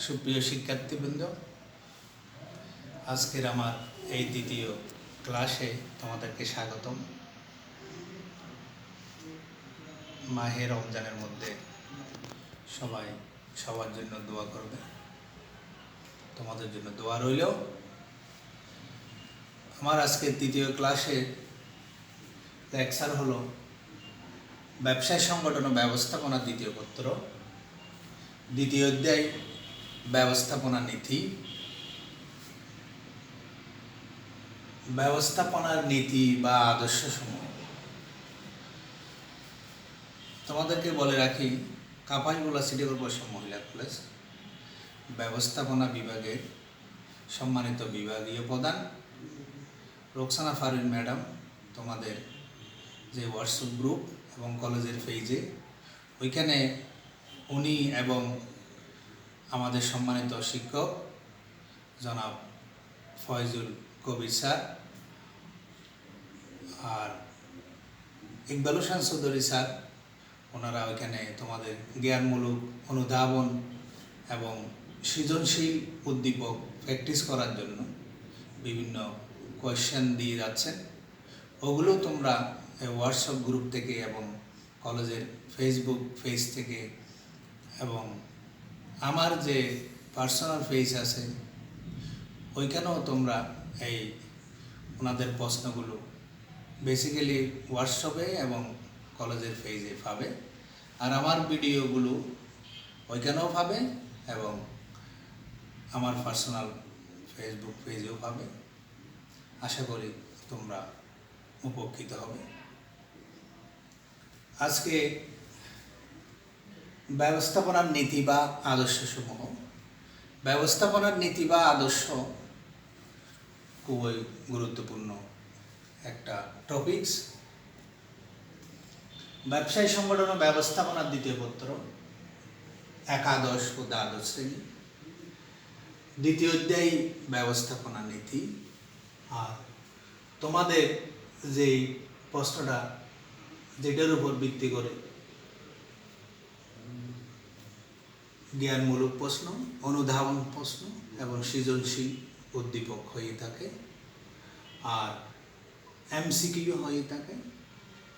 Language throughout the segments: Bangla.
সুপ্রিয় শিক্ষার্থীবৃন্দ, আজকের আমার এই দ্বিতীয় ক্লাসে তোমাদেরকে স্বাগতম। মাহে রমজানের মধ্যে সবাই সবার জন্য দোয়া করবে, তোমাদের জন্য দোয়া রইল। আমার আজকের দ্বিতীয় ক্লাসের লেকচার হলো ব্যবসায় সংগঠন ও ব্যবস্থাপনা দ্বিতীয় পত্র, দ্বিতীয় অধ্যায় ব্যবস্থাপনা নীতি। ব্যবস্থাপনার নীতি বা আদর্শ সমূহ তোমাদেরকে বলে রাখি, কাপাসগোলা সিটি কর্পোরেশন মহিলা কলেজ ব্যবস্থাপনা বিভাগের সম্মানিত বিভাগীয় প্রধান রোকসানা ফারুন ম্যাডাম তোমাদের যে হোয়াটসঅ্যাপ গ্রুপ এবং কলেজের পেজে, ওইখানে উনি এবং আমাদের সম্মানিত শিক্ষক জনাব ফয়জুল কবির স্যার আর ইকবাল হোসেন চৌধুরী স্যার, ওনারা ওইখানে তোমাদের জ্ঞানমূলক অনুধাবন এবং সৃজনশীল উদ্দীপক প্র্যাকটিস করার জন্য বিভিন্ন কোয়েশ্চেন দিয়ে যাচ্ছেন। ওগুলো তোমরা হোয়াটসঅ্যাপ গ্রুপ থেকে এবং কলেজের ফেসবুক পেজ থেকে এবং আমার যে পার্সোনাল পেজ আছে ওইখানেও তোমরা এই ওনাদের প্রশ্নগুলো বেসিক্যালি হোয়াটসঅ্যাপে এবং কলেজের পেজে পাবে, আর আমার ভিডিওগুলো ওইখানেও পাবে এবং আমার পার্সোনাল ফেসবুক পেজেও পাবে। আশা করি তোমরা উপকৃত হবে। আজকে ব্যবস্থাপনার নীতি বা আদর্শ সমূহ। ব্যবস্থাপনার নীতি বা আদর্শ খুবই গুরুত্বপূর্ণ একটা টপিকস। ব্যবসায়ী সংগঠন ও ব্যবস্থাপনার দ্বিতীয় পত্র, একাদশ ও দ্বাদশ শ্রেণী, দ্বিতীয় অধ্যায় ব্যবস্থাপনা নীতি। আর তোমাদের যেই প্রশ্নটা যেটার উপর ভিত্তি করে জ্ঞানমূলক প্রশ্ন, অনুধাবন প্রশ্ন এবং সৃজনশীল উদ্দীপক হয়ে থাকে আর এমসিকিউ হয়ে থাকে,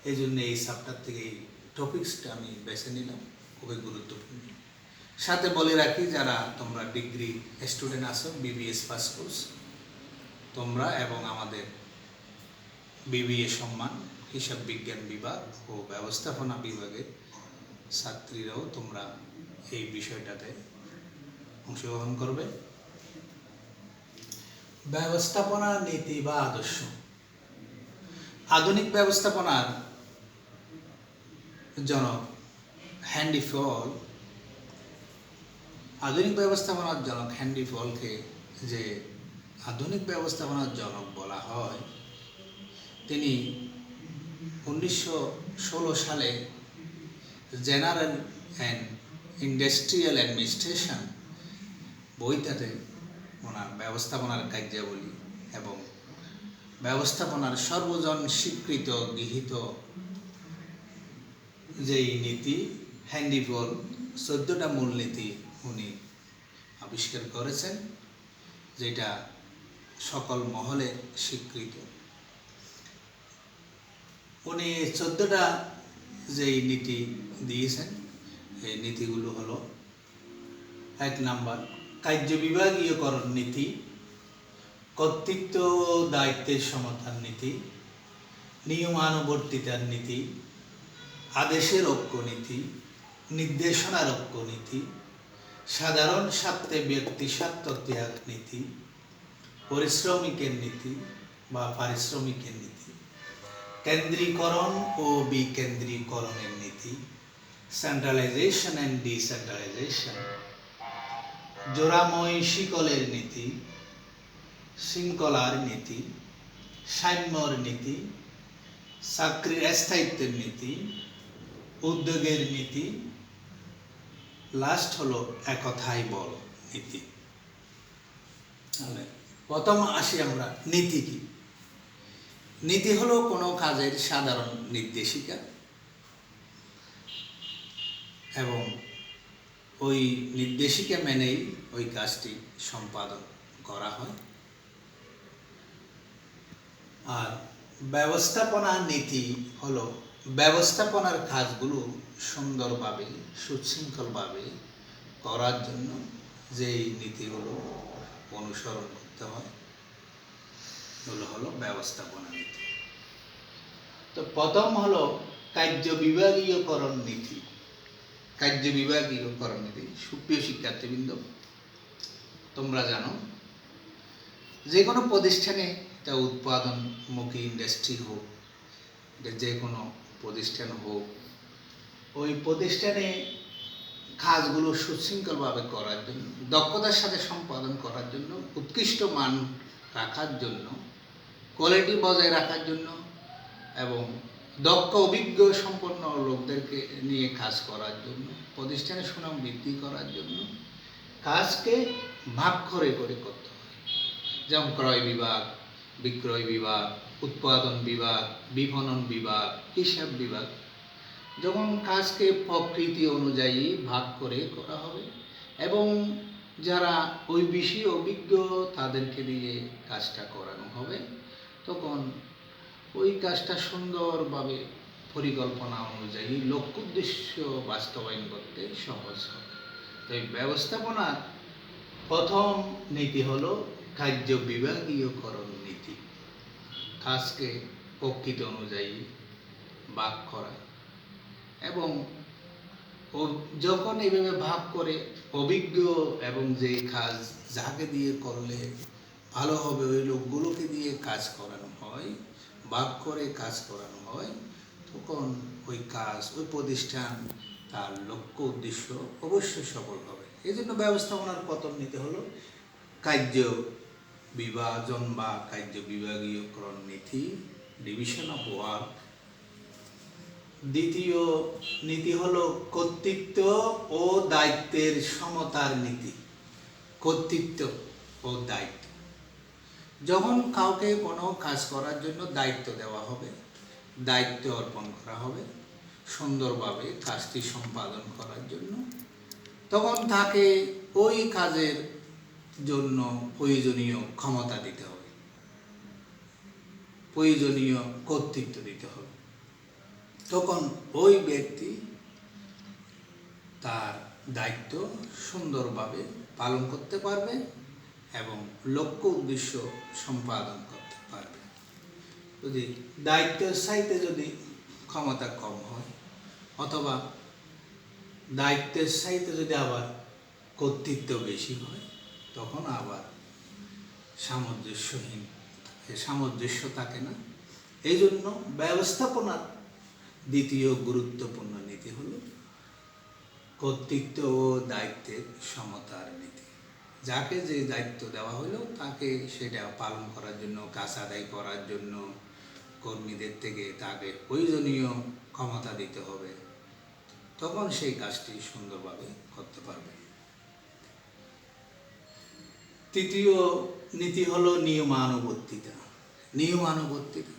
এই জন্য এই চ্যাপ্টার থেকে এই টপিক্সটা আমি বেছে নিলাম, খুবই গুরুত্বপূর্ণ। সাথে বলে রাখি, যারা তোমরা ডিগ্রি স্টুডেন্ট আছো, বিবিএস ফার্স্ট কোর্স তোমরা এবং আমাদের বিবিএ সম্মান হিসাব বিজ্ঞান বিভাগ ও ব্যবস্থাপনা বিভাগের ছাত্রীরাও তোমরা এই বিষয়টাতে অংশগ্রহণ করবে। ব্যবস্থাপনা নীতি বা আদর্শ। আধুনিক ব্যবস্থাপনার জনক হেনরি ফল, আধুনিক ব্যবস্থাপনার জনক হেনরি ফলকে যে আধুনিক ব্যবস্থাপনার জনক বলা হয়, তিনি 1916 সালে জেনারেল অ্যান্ড ইন্ডাস্ট্রিয়াল অ্যাডমিনিস্ট্রেশন বইটাতে ওনার ব্যবস্থাপনার কার্যাবলী এবং ব্যবস্থাপনার সর্বজন স্বীকৃত গৃহীত যেই নীতি হেনরি ফল 14টা মূলনীতি উনি আবিষ্কার করেছেন, যেটা সকল মহলে স্বীকৃত। উনি 14টা যেই নীতি দিয়েছেন, এই নীতিগুলো হলো: 1 নাম্বার কার্যবিভাগীয়করণ নীতি, কর্তৃত্ব ও দায়িত্বের সমতার নীতি, নিয়মানুবর্তিতার নীতি, আদেশের ঐক্য নীতি, নির্দেশনার ঐক্য নীতি, সাধারণ স্বার্থে ব্যক্তি স্বার্থ ত্যাগ নীতি, পরিশ্রমিকের নীতি বা পারিশ্রমিকের নীতি, কেন্দ্রীকরণ ও বিকেন্দ্রীকরণের নীতি, সেন্ট্রালাইজেশন অ্যান্ড ডিসেন্ট্রালাইজেশন, জোড়াময় শিকলের নীতি, শৃঙ্খলার নীতি, সাম্যর নীতি, চাকরির স্থায়িত্বের নীতি, উদ্যোগের নীতি, লাস্ট হলো একথাই বল নীতি। প্রথম আসি আমরা নীতি কি। নীতি হলো কোনো কাজের সাধারণ নির্দেশিকা এবং ওই নির্দেশিকা মেনেই ওই কাজটি সম্পাদন করা হয়। আর ব্যবস্থাপনা নীতি হলো ব্যবস্থাপনার কাজগুলো সুন্দরভাবে সুশৃঙ্খলভাবে করার জন্য যেই নীতিগুলো অনুসরণ করতে হয় এগুলো হলো ব্যবস্থাপনা নীতি। তো প্রথম হলো কার্য বিভাগীয়করণ নীতি। কার্য বিভাগীয়করণ নীতি, সুপ্রিয় শিক্ষার্থীবৃন্দ, তোমরা জানো যে কোনো প্রতিষ্ঠানে, এটা উৎপাদনমুখী ইন্ডাস্ট্রি হোক, যে কোনো প্রতিষ্ঠান হোক, ওই প্রতিষ্ঠানে কাজগুলো সুশৃঙ্খলভাবে করার জন্য, দক্ষতার সাথে সম্পাদন করার জন্য, উৎকৃষ্ট মান রাখার জন্য, কোয়ালিটি বজায় রাখার জন্য এবং দক্ষ অভিজ্ঞ সম্পন্ন লোকদেরকে নিয়ে কাজ করার জন্য, প্রতিষ্ঠানের সুনাম বৃদ্ধি করার জন্য কাজকে ভাগ করে করে করতে হয়। যেমন ক্রয় বিভাগ, বিক্রয় বিভাগ, উৎপাদন বিভাগ, বিপণন বিভাগ, হিসাব বিভাগ। যখন কাজকে প্রকৃতি অনুযায়ী ভাগ করে করা হবে এবং যারা ওই বিষয়ে অভিজ্ঞ তাদেরকে দিয়ে কাজটা করানো হবে, তখন ওই কাজটা সুন্দরভাবে পরিকল্পনা অনুযায়ী লক্ষ্য উদ্দেশ্য বাস্তবায়ন করতে সহজ হবে। তাই ব্যবস্থাপনার প্রথম নীতি হলো কার্য বিভাগীয়করণ নীতি। কাজকে প্রকৃতি অনুযায়ী ভাগ করা এবং যখন এইভাবে ভাগ করে অভিজ্ঞ এবং যে কাজ যাকে দিয়ে করলে ভালো হবে ওই লোকগুলোকে দিয়ে কাজ করানো হয়, ভাগ করে কাজ করানো হয়, তখন ওই কাজ, ওই প্রতিষ্ঠান তার লক্ষ্য উদ্দেশ্য অবশ্যই সফল হবে। এই জন্য ব্যবস্থাপনার প্রথম নীতি হলো কার্য বিভাজন বা কার্য বিভাগীয়করণ নীতি, ডিভিশন অফ ওয়ার্ক। দ্বিতীয় নীতি হলো কর্তৃত্ব ও দায়িত্বের সমতার নীতি। কর্তৃত্ব ও দায়িত্ব, যখন কাউকে কোনো কাজ করার জন্য দায়িত্ব দেওয়া হবে, দায়িত্ব অর্পণ করা হবে সুন্দরভাবে কাজটি সম্পাদন করার জন্য, তখন তাকে ওই কাজের জন্য প্রয়োজনীয় ক্ষমতা দিতে হবে, প্রয়োজনীয় কর্তৃত্ব দিতে হবে। তখন ওই ব্যক্তি তার দায়িত্ব সুন্দরভাবে পালন করতে পারবে এবং লক্ষ্য উদ্দেশ্য সম্পাদন করতে পারবে। যদি দায়িত্বের চাইতে যদি ক্ষমতা কম হয় অথবা দায়িত্বের চাইতে যদি আবার কর্তৃত্ব বেশি হয়, তখন আবার সামঞ্জস্য থাকে না। এই জন্য ব্যবস্থাপনার দ্বিতীয় গুরুত্বপূর্ণ নীতি হলো কর্তৃত্ব ও দায়িত্বের সমতার নীতি। যাকে যে দায়িত্ব দেওয়া হলো তাকে সেটা পালন করার জন্য, কাজ আদায় করার জন্য কর্মীদের থেকে তাকে প্রয়োজনীয় ক্ষমতা দিতে হবে, তখন সেই কাজটি সুন্দরভাবে করতে পারবে। তৃতীয় নীতি হলো নিয়মানুবর্তিতা। নিয়মানুবর্তিতা,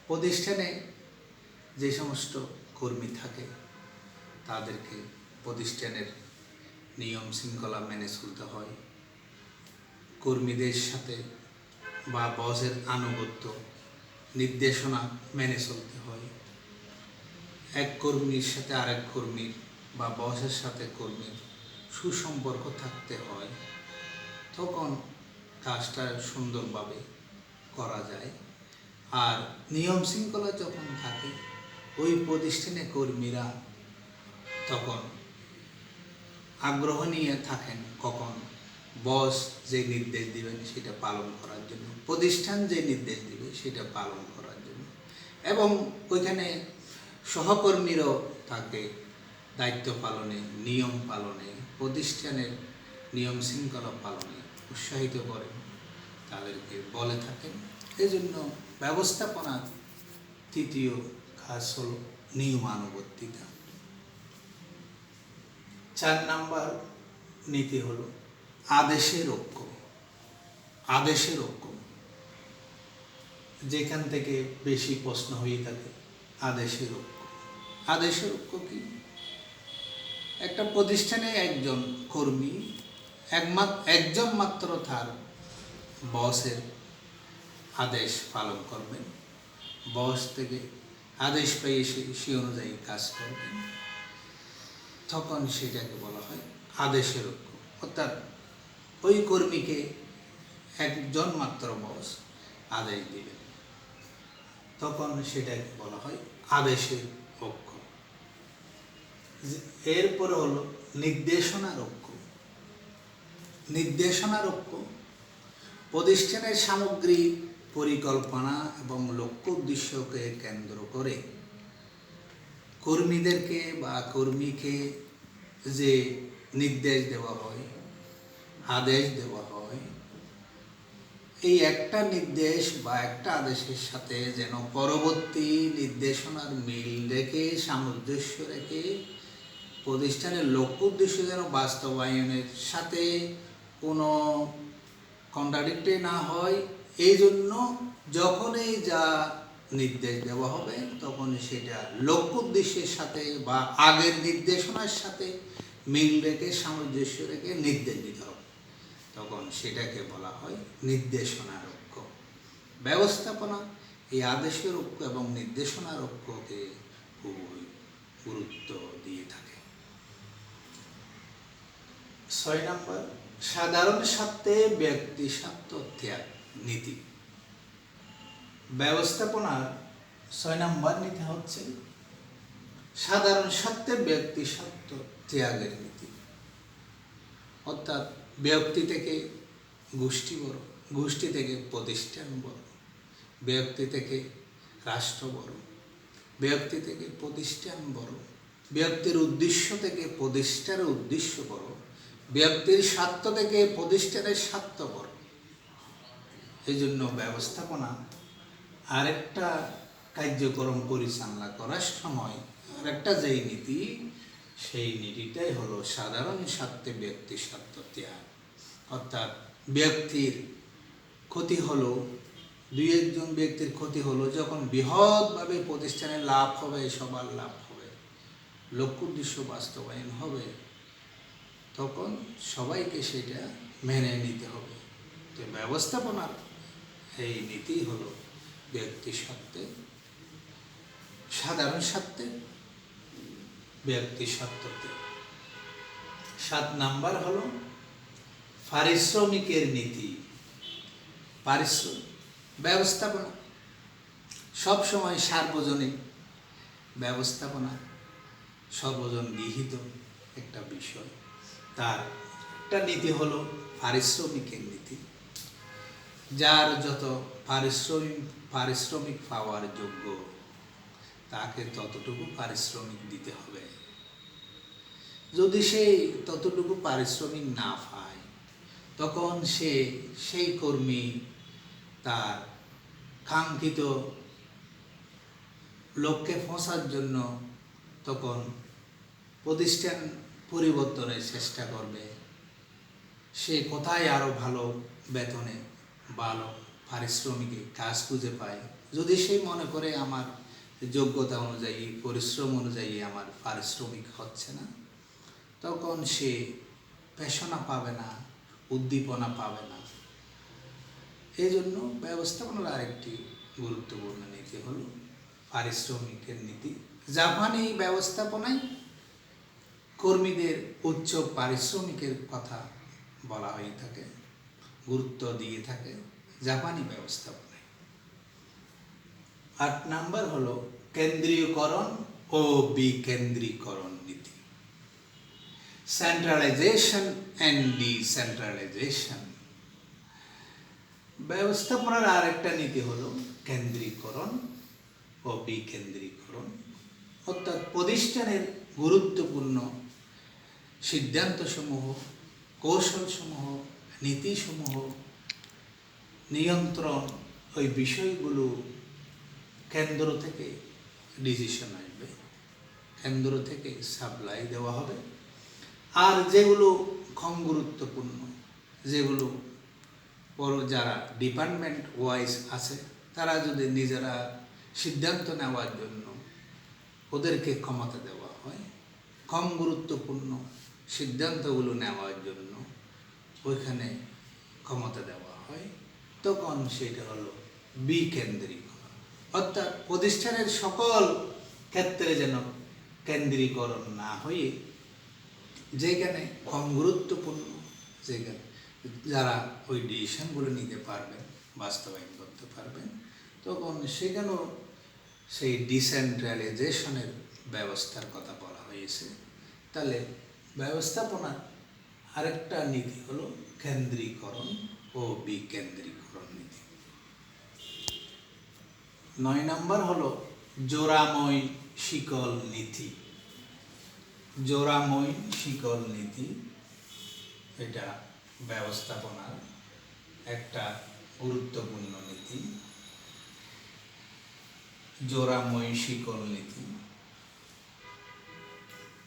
প্রতিষ্ঠানে যে সমস্ত কর্মী থাকে তাদেরকে প্রতিষ্ঠানের নিয়ম শৃঙ্খলা মেনে চলতে হয়। কর্মীদের সাথে বা বসের আনুগত্য নির্দেশনা মেনে চলতে হয়। এক কর্মীর সাথে আরেক কর্মীর বা বসের সাথে কর্মীর সুসম্পর্ক থাকতে হয়, তখন কাজটা সুন্দরভাবে করা যায়। আর নিয়ম শৃঙ্খলা যখন থাকে, ওই প্রতিষ্ঠানে কর্মীরা তখন আগ্রহ নিয়ে থাকেন কখন বস যে নির্দেশ দিবেন সেটা পালন করার জন্য, প্রতিষ্ঠান যে নির্দেশ দিবে সেটা পালন করার জন্য, এবং ওইখানে সহকর্মীরাও থাকে দায়িত্ব পালনে, নিয়ম পালনে, প্রতিষ্ঠানের নিয়ম শৃঙ্খলা পালনে উৎসাহিত করেন, তাদেরকে বলে থাকেন। এই জন্য ব্যবস্থাপনার তৃতীয় কাজ হল নিয়মানুবর্তিতা। 4 নাম্বার নীতি হলো আদেশের ঐক্য। আদেশের ঐক্য, যেখান থেকে বেশি প্রশ্ন হয়ে থাকে, আদেশের ঐক্য। আদেশের ঐক্য কি? একটা প্রতিষ্ঠানে একজন কর্মী একজন মাত্র তার বসের আদেশ পালন করবেন, বস থেকে আদেশ পেয়ে সে অনুযায়ী কাজ করবেন, তখন সেটাকে বলা হয় আদেশের ঐক্য। অর্থাৎ ওই কর্মীকে একজন মাত্র বস আদেশ দিবেন, তখন সেটাকে বলা হয় আদেশের ঐক্য। এরপরে হলো নির্দেশনার ঐক্য। নির্দেশনার ঐক্য প্রতিষ্ঠানের সামগ্রিক পরিকল্পনা এবং লক্ষ্য উদ্দেশ্যকে কেন্দ্র করে কর্মীদেরকে বা কর্মীকে যে নির্দেশ দেওয়া হয়, আদেশ দেওয়া হয়, এই একটা নির্দেশ বা একটা আদেশের সাথে যেন পরবর্তী নির্দেশনার মিল রেখে, সামঞ্জস্য রেখে প্রতিষ্ঠানের লক্ষ্য উদ্দেশ্য যেন বাস্তবায়নের সাথে কোনো কন্ট্রাডিক্টে না হয়, এই জন্য যখনই যা নির্দেশ দেওয়া হবে তখন সেটা লক্ষ্য উদ্দেশ্যের সাথে বা আগের নির্দেশনার সাথে মিল রেখে, সামঞ্জস্য রেখে নির্দেশ দিতে হবে, তখন সেটাকে বলা হয় নির্দেশনার ঐক্য। ব্যবস্থাপনা এই আদেশের ঐক্য এবং নির্দেশনার ঐক্যকে খুবই গুরুত্ব দিয়ে থাকে। 6 নম্বর, সাধারণ স্বার্থে ব্যক্তি স্বার্থ ত্যাগ নীতি। ব্যবস্থাপনার 6 নম্বর নীতি হচ্ছে সাধারণ স্বার্থে ব্যক্তি স্বার্থ ত্যাগের নীতি। অর্থাৎ ব্যক্তি থেকে গোষ্ঠী বড়, গোষ্ঠী থেকে প্রতিষ্ঠান বড়, ব্যক্তি থেকে রাষ্ট্র বড়, ব্যক্তি থেকে প্রতিষ্ঠান বড়, ব্যক্তির উদ্দেশ্য থেকে প্রতিষ্ঠানের উদ্দেশ্য বড়, ব্যক্তির স্বার্থ থেকে প্রতিষ্ঠানের স্বার্থ বড়। এই জন্য ব্যবস্থাপনা আরেকটা কার্যক্রম পরিচালনা করার সময় আরেকটা যেই নীতি, সেই নীতিটাই হলো সাধারণ স্বার্থে ব্যক্তি স্বার্থ ত্যাগ। অর্থাৎ ব্যক্তির ক্ষতি হলো, দুই একজন ব্যক্তির ক্ষতি হলো, যখন বৃহৎভাবে প্রতিষ্ঠানের লাভ হবে, সবার লাভ হবে, লক্ষ্য উদ্দেশ্য বাস্তবায়ন হবে, তখন সবাইকে সেটা মেনে নিতে হবে। তো ব্যবস্থাপনার এই নীতি হলো ব্যক্তি স্বার্থে, সাধারণ স্বার্থে ব্যক্তি স্বার্থতে। 7 নাম্বার হলো পারিশ্রমিকের নীতি। ব্যবস্থাপনা সবসময় সার্বজনীন, ব্যবস্থাপনা সর্বজন গৃহীত একটা বিষয়। তার একটা নীতি হলো পারিশ্রমিকের নীতি। যার যত পারিশ্রমিক পাওয়ার যোগ্য তাকে ততটুকু পারিশ্রমিক দিতে হবে। যদি সে ততটুকু পারিশ্রমিক না পায়, তখন সেই কর্মী তার কাঙ্ক্ষিত লক্ষ্যে পৌঁছার জন্য তখন প্রতিষ্ঠান পরিবর্তনের চেষ্টা করবে। সে কোথায় আরও ভালো বেতনে, ভালো পারিশ্রমিকে কাজ খুঁজে পায়, যদি সে মনে করে আমার যোগ্যতা অনুযায়ী, পরিশ্রম অনুযায়ী আমার পারিশ্রমিক হচ্ছে না, তখন সে পেশনা পাবে না, উদ্দীপনা পাবে না। এই জন্য ব্যবস্থাপনার আরেকটি গুরুত্বপূর্ণ নীতি হল পারিশ্রমিকের নীতি। জাপানি ব্যবস্থাপনায় কর্মীদের উচ্চ পারিশ্রমিকের কথা বলা হয়ে থাকে, গুরুত্ব দিয়ে থাকে জাপানি ব্যবস্থাপনায়। 8 নাম্বার হলো কেন্দ্রীয়করণ ও বিকেন্দ্রীকরণ নীতি। Centralisation and decentralisation. ব্যবস্থাপনার আরেকটা নীতি হলো কেন্দ্রীকরণ ও বিকেন্দ্রীকরণ। অর্থাৎ প্রতিষ্ঠানের গুরুত্বপূর্ণ সিদ্ধান্তসমূহ, কৌশলসমূহ, নীতিসমূহ, নিয়ন্ত্রণ, ওই বিষয়গুলো কেন্দ্র থেকে ডিসিশন আসবে, কেন্দ্র থেকে সাপ্লাই দেওয়া হবে। আর যেগুলো কম গুরুত্বপূর্ণ, যেগুলো যারা ডিপার্টমেন্ট ওয়াইজ আছে, তারা যদি নিজেরা সিদ্ধান্ত নেওয়ার জন্য ওদেরকে ক্ষমতা দেওয়া হয়, কম গুরুত্বপূর্ণ সিদ্ধান্তগুলো নেওয়ার জন্য ওইখানে ক্ষমতা দেওয়া হয়, তখন সেটা হলো বিকেন্দ্রীকরণ। অর্থাৎ প্রতিষ্ঠানের সকল ক্ষেত্রে যেন কেন্দ্রীকরণ না হয়ে যেখানে কম গুরুত্বপূর্ণ, যেখানে যারা ওই ডিসিশনগুলো নিতে পারবেন, বাস্তবায়ন করতে পারবেন, তখন সেখানেও সেই ডিসেন্ট্রালাইজেশনের ব্যবস্থার কথা বলা হয়েছে। তাহলে ব্যবস্থাপনার আরেকটা নীতি হলো কেন্দ্রীকরণ ও বিকেন্দ্রীকরণ নীতি। 9 নম্বর হলো জোড়াময় শিকল নীতি। জোড়াময় শিকল নীতি এটা ব্যবস্থাপনার একটা গুরুত্বপূর্ণ নীতি। জোড়াময় শিকল নীতি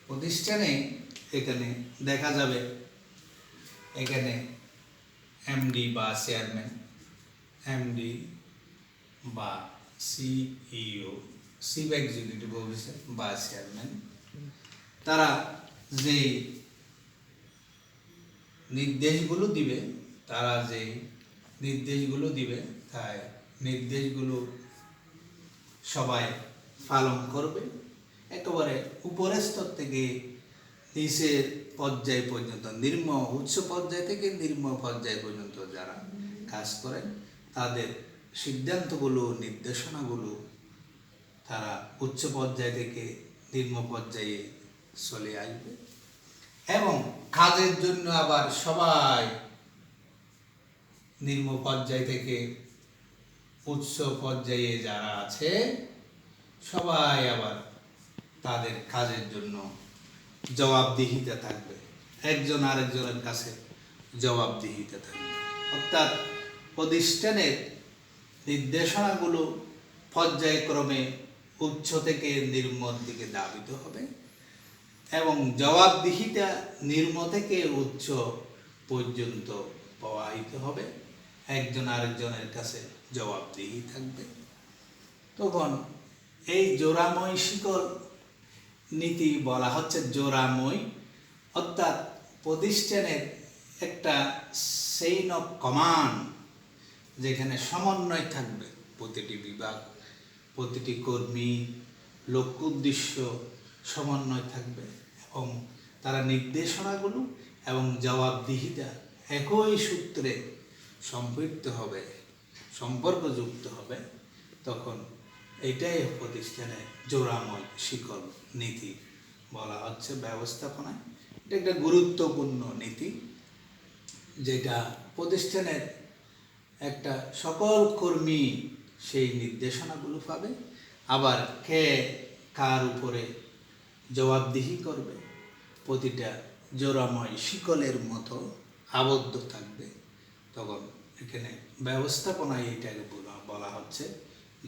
প্রতিষ্ঠানে এখানে দেখা যাবে, এখানে এমডি বা চেয়ারম্যান, এমডি বা সিইও, চিফ এক্সিকিউটিভ অফিসার বা চেয়ারম্যান, তারা যে নির্দেশগুলো দিবে, তাই নির্দেশগুলো সবাই পালন করবে। একেবারে উপরের স্তর থেকে নিচের পর্যায় পর্যন্ত, উচ্চ পর্যায় থেকে নিম্ন পর্যায় পর্যন্ত যারা কাজ করেন, তাদের সিদ্ধান্তগুলো, নির্দেশনাগুলো তারা উচ্চ পর্যায় থেকে নিম্ন পর্যায়ে চলে আসবে। এবং কাজের জন্য আবার সবাই নিম্ন পর্যায় থেকে উচ্চ পর্যায়ে যারা আছে, সবাই আবার তাদের কাজের জন্য জবাবদিহিতে থাকবে, একজন আরেকজনের কাছে জবাবদিহিতে থাকবে। অর্থাৎ প্রতিষ্ঠানের নির্দেশনাগুলো পর্যায়ক্রমে উচ্চ থেকে নিম্নর দিকে ধাবিত হবে এবং জবাবদিহিতা নিম্ন থেকে উচ্চ পর্যন্ত প্রবাহিত হবে, একজন আরেকজনের কাছে জবাবদিহি থাকবে। তখন এই জোড়াময় শিকল নীতি বলা হচ্ছে জোড়াময়, অর্থাৎ প্রতিষ্ঠানের একটা চেইন অফ কমান্ড, যেখানে সমন্বয় থাকবে প্রতিটি বিভাগ, প্রতিটি কর্মী, লক্ষ্য উদ্দেশ্য সমন্বয় থাকবে এবং তারা নির্দেশনাগুলো এবং জবাবদিহিতা একই সূত্রে সম্পৃক্ত হবে, সম্পর্কযুক্ত হবে। তখন এটাই প্রতিষ্ঠানে জোড়াময় শিকল নীতি বলা হচ্ছে ব্যবস্থাপনায়। এটা একটা গুরুত্বপূর্ণ নীতি, যেটা প্রতিষ্ঠানের একটা সকল কর্মী সেই নির্দেশনাগুলো পাবে, আবার কে কার উপরে জবাবদিহি করবে, প্রতিটা জোড়াময় শিকলের মতো আবদ্ধ থাকবে। তখন এখানে ব্যবস্থাপনায় এটাকে বলা হচ্ছে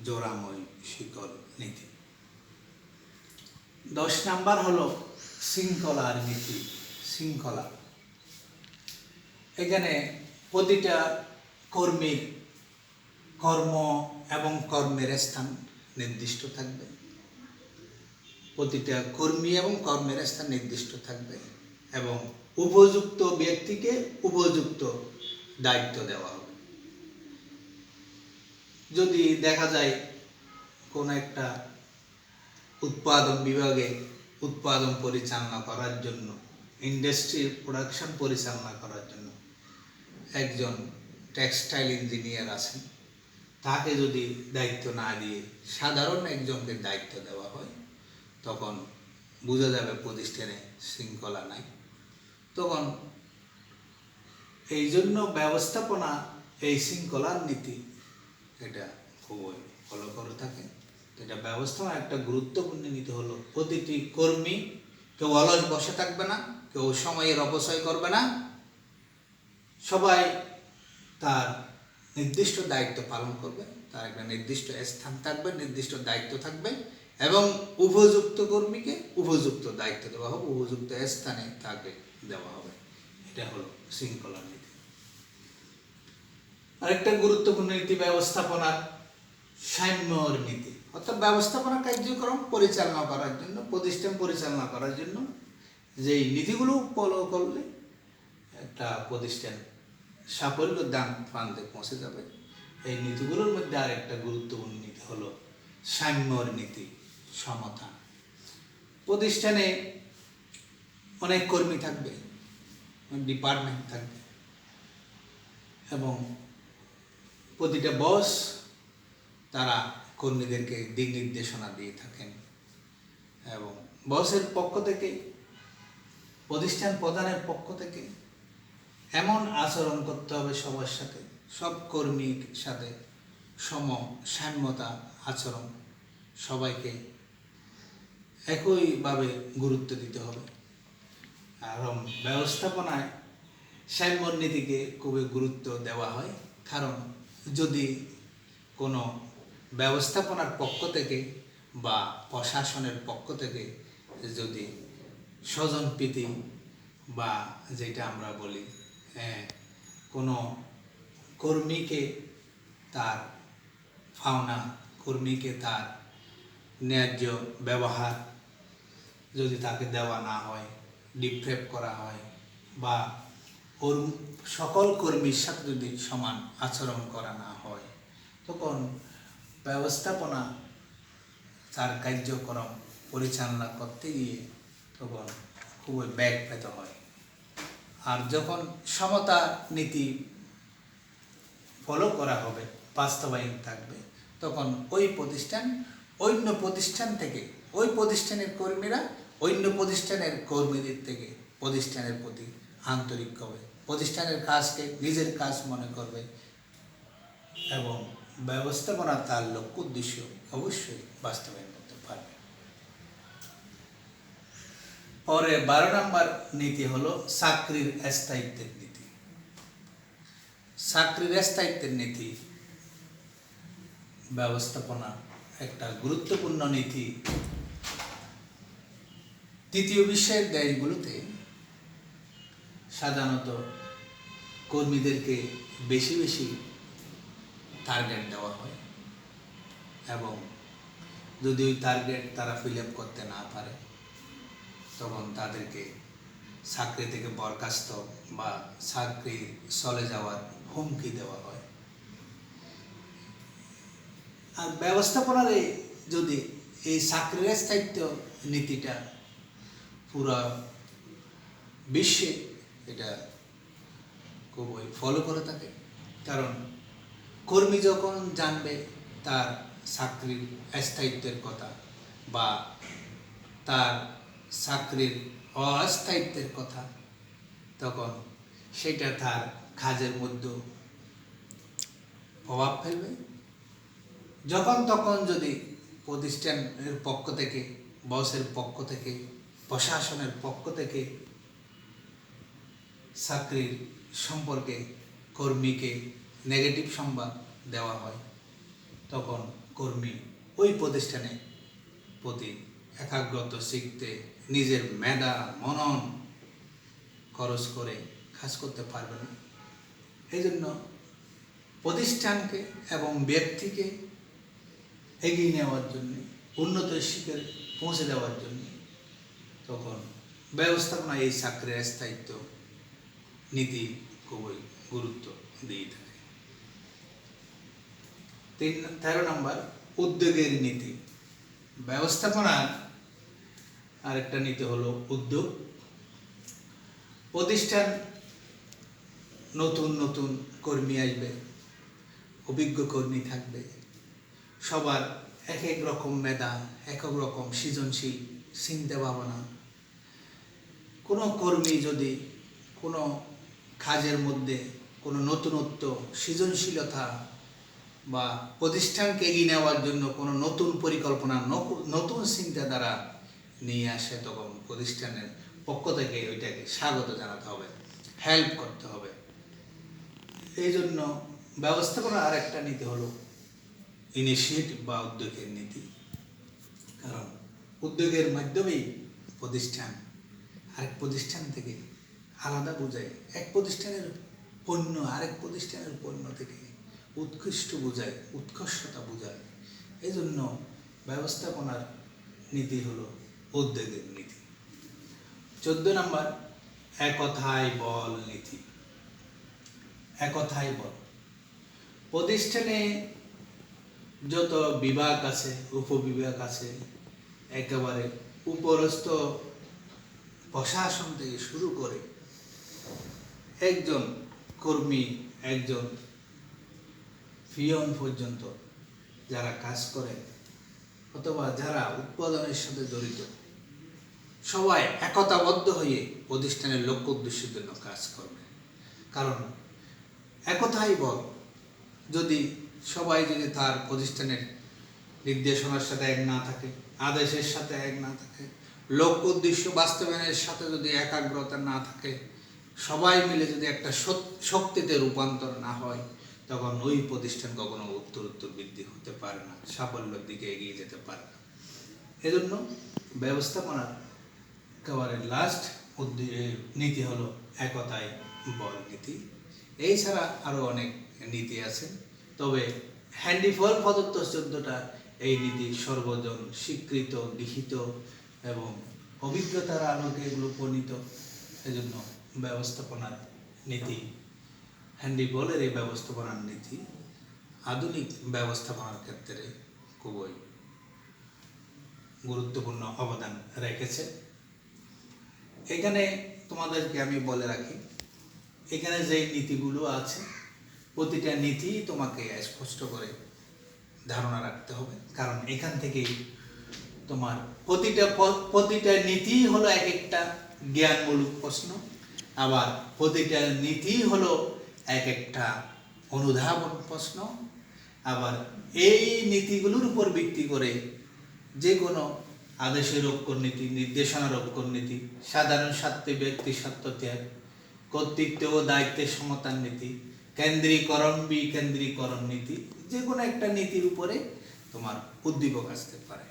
জোড়াময় শিকল নীতি। 10 নাম্বার হলো শৃঙ্খলার নীতি। শৃঙ্খলা, এখানে প্রতিটা কর্মীর কর্ম এবং কর্মের স্থান নির্দিষ্ট থাকবে, প্রতিটা কর্মী এবং কর্মের স্থান নির্দিষ্ট থাকবে এবং উপযুক্ত ব্যক্তিকে উপযুক্ত দায়িত্ব দেওয়া হবে। যদি দেখা যায় কোনো একটা উৎপাদন বিভাগে উৎপাদন পরিচালনা করার জন্য, ইন্ডাস্ট্রির প্রোডাকশন পরিচালনা করার জন্য একজন টেক্সটাইল ইঞ্জিনিয়ার আছেন, তাকে যদি দায়িত্ব না দিয়ে সাধারণ একজনকে দায়িত্ব দেওয়া হয়, তখন বোঝা যাবে প্রতিষ্ঠানে শৃঙ্খলা নাই। তখন এই জন্য ব্যবস্থাপনা এই শৃঙ্খলার নীতি এটা খুবই ফলো করে থাকে। এটা ব্যবস্থাপনা একটা গুরুত্বপূর্ণ নীতি হলো প্রতিটি কর্মী কেউ অলস বসে থাকবে না, কেউ সময়ের অপচয় করবে না, সবাই তার নির্দিষ্ট দায়িত্ব পালন করবে, তার একটা নির্দিষ্ট স্থান থাকবে, নির্দিষ্ট দায়িত্ব থাকবে এবং উপযুক্ত কর্মীকে উপযুক্ত দায়িত্ব দেওয়া হবে, উপযুক্ত স্থানে তাকে দেওয়া হবে। এটা হলো শৃঙ্খলার নীতি। আরেকটা গুরুত্বপূর্ণ নীতি ব্যবস্থাপনার সাম্যর নীতি, অর্থাৎ ব্যবস্থাপনা কার্যক্রম পরিচালনা করার জন্য, প্রতিষ্ঠান পরিচালনা করার জন্য যেই নীতিগুলো ফলো করলে একটা প্রতিষ্ঠান সাফল্য দান প্রান্তে পৌঁছে যাবে। এই নীতিগুলোর মধ্যে আর একটা গুরুত্বপূর্ণ নীতি হলো সাম্যর নীতি, সমতা। প্রতিষ্ঠানে অনেক কর্মী থাকবে, ডিপার্টমেন্ট থাকবে, এবং প্রতিটা বস তারা কর্মীদেরকে দিক নির্দেশনা দিয়ে থাকেন, এবং বসের পক্ষ থেকে, প্রতিষ্ঠান প্রধানের পক্ষ থেকে এমন আচরণ করতে হবে সবার সাথে, সব কর্মীর সাথে সাম্যতা আচরণ, সবাইকে একইভাবে গুরুত্ব দিতে হবে। আর ব্যবস্থাপনায় সাম্যর নীতিকে খুবই গুরুত্ব দেওয়া হয়, কারণ যদি কোনো ব্যবস্থাপনার পক্ষ থেকে বা প্রশাসনের পক্ষ থেকে যদি স্বজনপ্রীতি বা যেটা আমরা বলি কোনো কর্মীকে তার পাওনা, কর্মীকে তার ন্যায্য ব্যবহার যদি তাকে দেওয়া না হয়, ডিপ্রেপ করা হয়, বা ওর সকল কর্মীর সাথে যদি সমান আচরণ করা না হয়, তখন ব্যবস্থাপনা তার কার্যক্রম পরিচালনা করতে গিয়ে তখন খুবই ব্যাগ পেতে হয়। আর যখন সমতা নীতি ফলো করা হবে, বাস্তবায়ন থাকবে, তখন ওই প্রতিষ্ঠান অন্য প্রতিষ্ঠান থেকে, ওই প্রতিষ্ঠানের কর্মীরা অন্য প্রতিষ্ঠানের কর্মীদের থেকে প্রতিষ্ঠানের প্রতি আন্তরিক হবে, প্রতিষ্ঠানের কাজকে নিজের কাজ মনে করবে, এবং ব্যবস্থাপনা তার লক্ষ্য উদ্দেশ্য অবশ্যই বাস্তবায়ন করতে পারবে। পরে 12 নম্বর নীতি হলো চাকরির স্থায়িত্বের নীতি। চাকরির স্থায়িত্বের নীতি ব্যবস্থাপনা একটা গুরুত্বপূর্ণ নীতি। তৃতীয় বিশ্বের দেশগুলোতে সাধারণত কর্মীদেরকে বেশি বেশি টার্গেট দেওয়া হয়, এবং যদি ওই টার্গেট তারা ফিল আপ করতে না পারে, তখন তাদেরকে চাকরি থেকে বরখাস্ত বা চাকরি চলে যাওয়ার হুমকি দেওয়া হয়। আর ব্যবস্থাপনার যদি এই চাকরির স্থায়িত্ব নীতিটা পুরো বিশ্বে এটা খুবই ফলো করে থাকে, কারণ কর্মী যখন জানবে তার চাকরির স্থায়িত্বের কথা বা তার চাকরির অস্থায়িত্বের কথা, তখন সেটা তার কাজের মধ্যে প্রভাব ফেলবে। যখন তখন যদি প্রতিষ্ঠানের পক্ষ থেকে, বসের পক্ষ থেকে, প্রশাসনের পক্ষ থেকে চাকরির সম্পর্কে কর্মীকে নেগেটিভ সংবাদ দেওয়া হয়, তখন কর্মী ওই প্রতিষ্ঠানে প্রতি একাগ্রত শিখতে, নিজের মেধা মনন খরচ করে কাজ করতে পারবে না। এই জন্য প্রতিষ্ঠানকে এবং ব্যক্তিকে এগিয়ে নেওয়ার জন্য, উন্নত শিখরে পৌঁছে দেওয়ার জন্য তখন ব্যবস্থাপনা এই চাকরির স্থায়িত্ব নীতি খুবই গুরুত্ব দিয়ে থাকে। 13 নম্বর উদ্যোগের নীতি। ব্যবস্থাপনার আরেকটা নীতি হলো উদ্যোগ। প্রতিষ্ঠান নতুন নতুন কর্মী আসবে, অভিজ্ঞ কর্মী থাকবে, সবার এক এক রকম মেধা, এক এক রকম সৃজনশীল চিন্তা ভাবনা। কোনো কর্মী যদি কোনো কাজের মধ্যে কোনো নতুনত্ব, সৃজনশীলতা বা প্রতিষ্ঠানকে এগিয়ে নেওয়ার জন্য কোনো নতুন পরিকল্পনা, নতুন চিন্তাধারা নিয়ে আসে, তখন প্রতিষ্ঠানের পক্ষ থেকে ওইটাকে স্বাগত জানাতে হবে, হেল্প করতে হবে। এই জন্য ব্যবস্থাপনার আরেকটা নীতি হলো ইনিশিয়েটিভ বা উদ্যোগের নীতি। কারণ উদ্যোগের মাধ্যমেই প্রতিষ্ঠান আরেক প্রতিষ্ঠান থেকে আলাদা বোঝায়, এক প্রতিষ্ঠানের পণ্য আরেক প্রতিষ্ঠানের পণ্য থেকে উৎকৃষ্ট বোঝায়, উৎকর্ষতা বোঝায়। এই জন্য ব্যবস্থাপনার নীতি হলো উদ্যোগের নীতি। 14 নম্বর, একথায় বল নীতি। একথায় বল। প্রতিষ্ঠানে যত বিভাগ আছে, উপবিভাগ আছে, একেবারে উপরস্থ প্রশাসন থেকে শুরু করে একজন কর্মী, একজন পিয়ন পর্যন্ত যারা কাজ করে অথবা যারা উৎপাদনের সাথে জড়িত, সবাই একতাবদ্ধ হয়ে প্রতিষ্ঠানের লক্ষ্য উদ্দেশ্যের জন্য কাজ করবে। কারণ একথাই বল, যদি সবাই যদি তার প্রতিষ্ঠানের নির্দেশনার সাথে এক না থাকে, আদেশের সাথে এক না থাকে, লক্ষ্য উদ্দেশ্য বাস্তবায়নের সাথে যদি একাগ্রতা না থাকে, সবাই মিলে যদি একটা শক্তিতে রূপান্তর না হয়, তখন ওই প্রতিষ্ঠান কখনো উত্তরোত্তর বৃদ্ধি হতে পারে না, সাফল্যের দিকে এগিয়ে যেতে পারে না। এজন্য ব্যবস্থাপনার একেবারে লাস্ট নীতি হলো একতাই বল নীতি। এছাড়া আরও অনেক নীতি আছে, তবে হ্যান্ডিফল প্রদত্ত 14টা এই নীতি সর্বজন স্বীকৃত, লিখিত এবং অভিজ্ঞতার আলোকে এগুলো প্রণীত। এজন্য ব্যবস্থাপনার নীতি, হ্যান্ডিবলের এই ব্যবস্থাপনার নীতি আধুনিক ব্যবস্থাপনার ক্ষেত্রে খুবই গুরুত্বপূর্ণ অবদান রেখেছে। এখানে তোমাদেরকে আমি বলে রাখি, এখানে যে নীতিগুলো আছে প্রতিটা নীতি তোমাকে স্পষ্ট করে ধারণা রাখতে হবে, কারণ এখান থেকেই তোমার প্রতিটা নীতি হলো এক একটা জ্ঞানমূলক প্রশ্ন, আবার প্রতিটা নীতি হলো এক একটা অনুধাবন প্রশ্ন, আবার এই নীতিগুলোর উপর ভিত্তি করে যে কোনো আদেশের অক্ষর নীতি, নির্দেশনার অক্ষর নীতি, সাধারণ স্বার্থে ব্যক্তি স্বার্থ ত্যাগ, কর্তৃত্ব ও দায়িত্বের সমতার নীতি, কেন্দ্রীকরণ বিকেন্দ্রীকরণ নীতি, যে কোনো একটা নীতির উপরে তোমার উদ্দীপক আসতে পারে।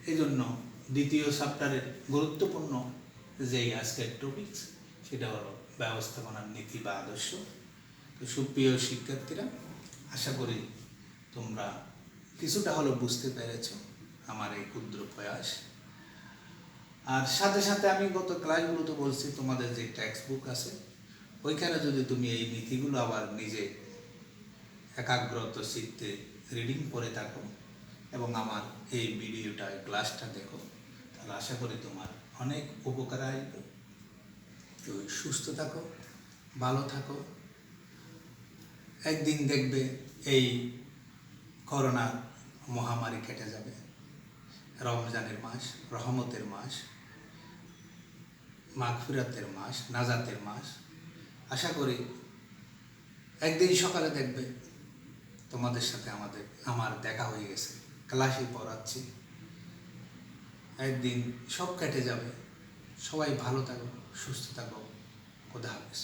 এই জন্য দ্বিতীয় চ্যাপ্টারের গুরুত্বপূর্ণ যেই আজকের টপিকস, সেটা হলো ব্যবস্থাপনার নীতি বা আদর্শ। তো সুপ্রিয় শিক্ষার্থীরা, আশা করি তোমরা কিছুটা হলো বুঝতে পেরেছ আমার এই ক্ষুদ্র প্রয়াস। আর সাথে সাথে আমি গত ক্লাসগুলোতে বলছি, তোমাদের যে টেক্সট বুক আছে ওইখানে যদি তুমি এই নীতিগুলো আবার নিজে একাগ্রত চিত্তে রিডিং করে থাকো এবং আমার এই ভিডিওটা, ক্লাসটা দেখো, তাহলে আশা করি তোমার অনেক উপকার আসবে। তো সুস্থ থাকো, ভালো থাকো। একদিন দেখবে এই করোনা মহামারী কেটে যাবে, রমজানের মাস, রহমতের মাস, মাগফিরাতের মাস, নাজাতের মাস। আশা করি একদিন সকালে দেখবে তোমাদের সাথে আমার দেখা হয়ে গেছে, ক্লাসে পড়াচ্ছি। একদিন সব কেটে যাবে। সবাই ভালো থাকো, সুস্থ থাকো। খোদা হাফেজ।